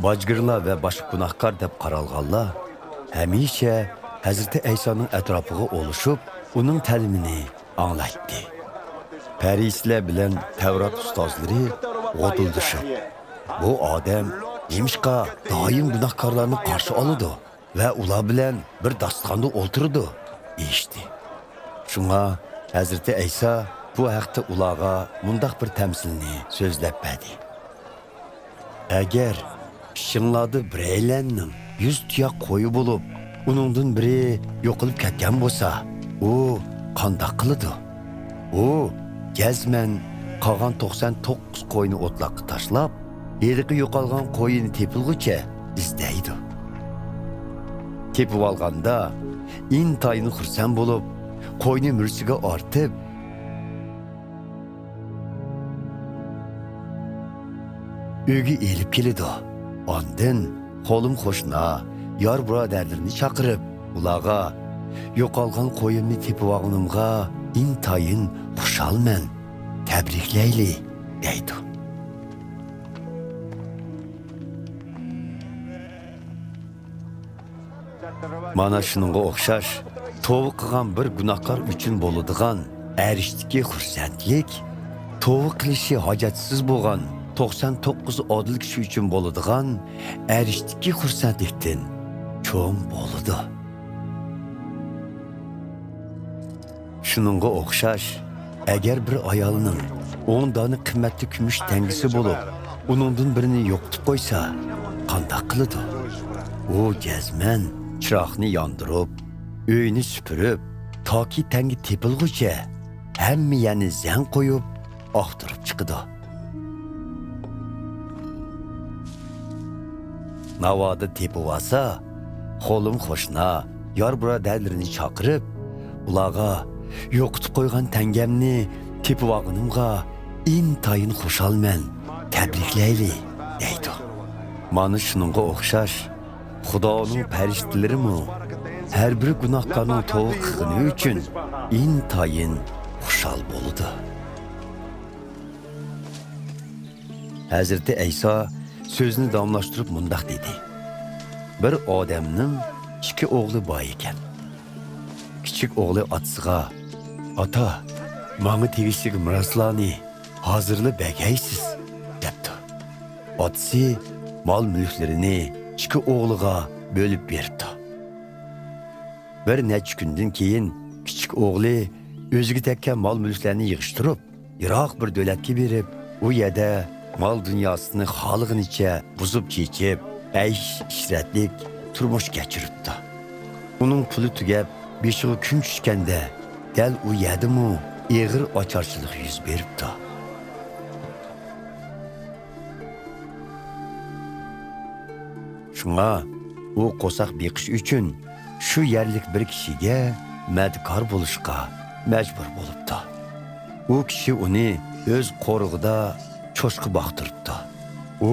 bajgirlar ve başka günahkar deb qaralğanlar hamisha Hazreti Aysa'nın etrafıga oluşup, onun təlimini anlaytdı. Parisler bilen Tevrat ustazları oduldushib. Bu adam nemişqa doim günahkarlarını qarşı alıdı ve ular bilen bir dastanda oturdu, deyishdi. Şuna Hazreti Aysa bu haqda ularga mundaq bir tamsilni so'zlab berdi. Agar ishinglarda bireylarning 100 tuyoq qo'yi bo'lib, uningdan biri yo'qolib ketgan bo'lsa, u qandoq qiladi? U jazman qolgan 99 qo'yni o'tloqqa tashlab, yeriqi yo'qolgan qo'yini tepilguncha izlaydi. Tepib olganda intayin xursand bo'lib, qo'yni mursiga ortib, uyga elib keladi. Ondan qo'lim qo'shna, yor birodarlarni chaqirib, ularga yo'qolgan qo'yimni tepib olganimga intayin xushalman, tabriklayli, deydi. Mana shuningga o'xshash, tövbe qilgan bir gunohkor uchun bo'ladigan arishdiki xursandlik, tövbe qilishi hojatsiz bo'lgan 99 odil kishi uchun bo'ladigan arishdiki xursandlikdan cho'ng bo'ladi. Shuningga o'xshash, agar bir ayolning 10 dona qimmatli kumush tangisi bo'lib, uningdan birini yo'qotib qo'ysa, qanday qiladi? U jazman chiroqni yondirib, uyni supurib, toki tangi tepilguncha hamma yana zang qo'yib, oqtirib chiqadi. Navoda tepib olsa, qo'lim qo'shna, yor birodarlarini chaqirib, ularga yo'qotib qo'ygan tangamni tepib olganimga intayin xushalman, tabriklayli, deydi. Mana shuningga o'xshash, Xudoning farishtalarimi har bir gunohkorning tövbe qilgani uchun intayin xushal bo'ldi. Hazreti Aysa so'zni davomlashtirib mundaq dedi. Bir odamning 2 o'g'li bor ekan. Kichik o'g'li otasiga, "Ata, menga tegishli miroslarni hozirlab bergaysiz", debdi. Otasi mol mulklarini 2 o'g'liga bölüp berdi. Bir necha kundan keyin kichik o'g'li o'ziga tekkan mol mulklarni yig'ishtirib, yiroq bir davlatga berib, u yerda mol dunyosini xolig'inicha buzib chechib, ishratlik turmush kechiribdi. Uning puli tugab, beshiga kun tushganda, dal u yerda-mu ig'ir ocharchilik yuz beribdi. Shunga u qo'saq beqish uchun shu yerlik bir kishiga madkor bo'lishga majbur bo'libdi. U kishi uni o'z qo'rig'ida cho'shqa boqtiribdi. U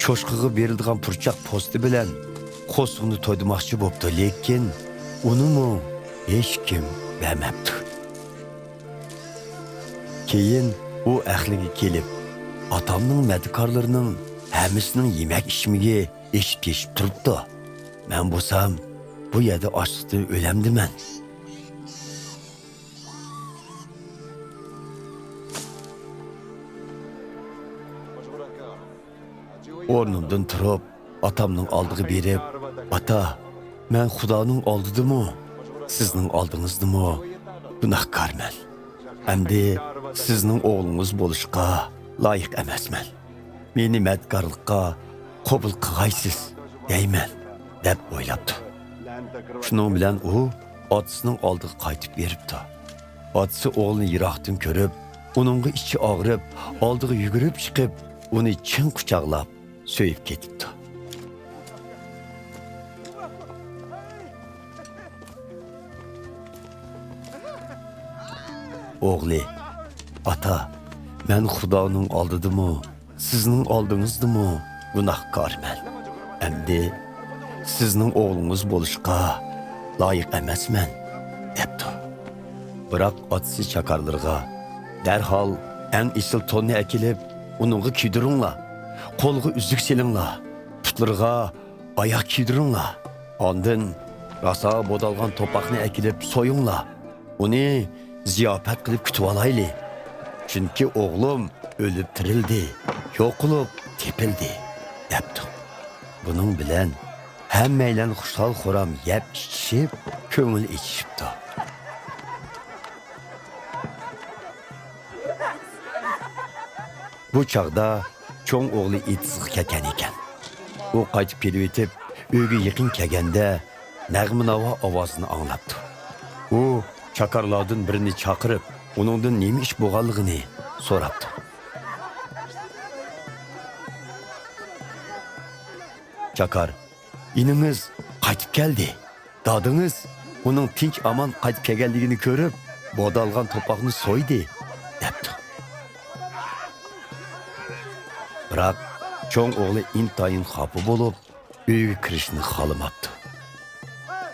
cho'shqaga berilgan purchoq posti bilan qo'sqni to'ydirmoqchi bo'libdi, lekin unimi hech kim bermabdi. Keyin u ahliga kelib, otamning madkorlarining hammasining yemak ishmigi eshib turibdi. Men bo'lsam, bu yerda ochlikdan o'lamdiman. O'rnimdan turib, otamning oldiga berib, "Ota, men Xudoning oldidimi, sizning oldingizdami gunohkorman. Endi sizning o'g'lingiz bo'lishga loyiq emasman. Meni madkorlikqa qabul qilgaysiz, deyman", deb o'ylabdi. Shuning bilan u otasining oldiga qaytib beribdi. Otasi o'g'lini yiroqdan ko'rib, uningga ichi og'rib, oldiga yugurib chiqib, uni chin quchoqlab, so'yib ketibdi. O'g'li, "Ata, men Xudoning oldidami, sizning oldingizdami gunohkorman. Endi sizning o'g'lingiz bo'lishga loyiq emasman", debdi. Biroq otasi chakarlarga darhol eng isil tonni akilib, uningga kiydiringlar, qo'lga uzuk selinglar, atlarga ayak kiydiringlar. Ondan rasa bodalgan topaqni ekilib soyunglar. Uni ziyafat qilib kutib olayli. Chunki o'g'lim o'lib tirildi, yo'q qilib tepildi, debdi. Buning bilan hammaylar xushal xuram yeb ichishib, ko'ngil ichishibdi. Bu chaqda cho'ng o'g'li etizga ketgan ekan. U qaytib kelib etib, uyga yaqin kelganda nag'minavo ovozini anglabdi. U chakarlardan birini chaqirib, uningdan nima ish bo'lganligini so'rabdi. Chakar, iningiz qaytib keldi. Dadingiz uning tinch aman qaytib kelganligini ko'rib, bodalgan to'paqni so'ydi, debdi. Biroq cho'ng o'g'li intayin xafa bo'lib, uyga kirishni xohlamabdi.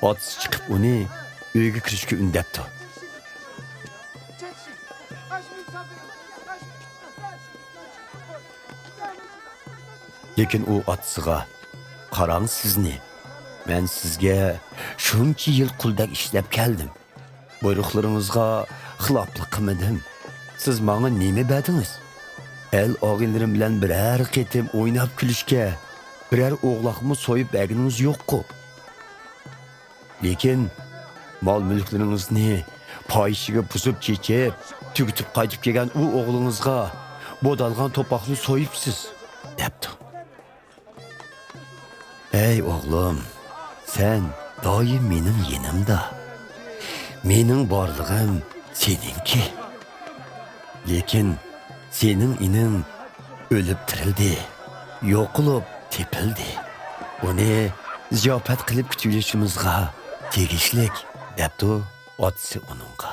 Otsi chiqib uni uyga kirishga undabdi. Lekin u otsiga, qarang sizni, men sizga shuncha yil quldak ishlab keldim. Buyruqlaringizga xiloflik qilmadim. Siz menga nima berdingiz? El og'inlarim bilan birer ketim o'ynab kulishga, birer o'g'loqni so'yib berganingiz yo'q-ku. Lekin mol mulklaringizni poyishiga buzib chechib, tugitib qaytib kelgan u o'g'lingizga bodalgan to'paqni so'yibsiz, debdi. Ey o'g'lim, sen doim mening yenimda. Mening borlig'im seninki. Lekin sening ining o'lib tirildi, yo'q qilib tepildi. Uni ziyofat qilib kutishimizga tegishlik, debdi otsi uningga.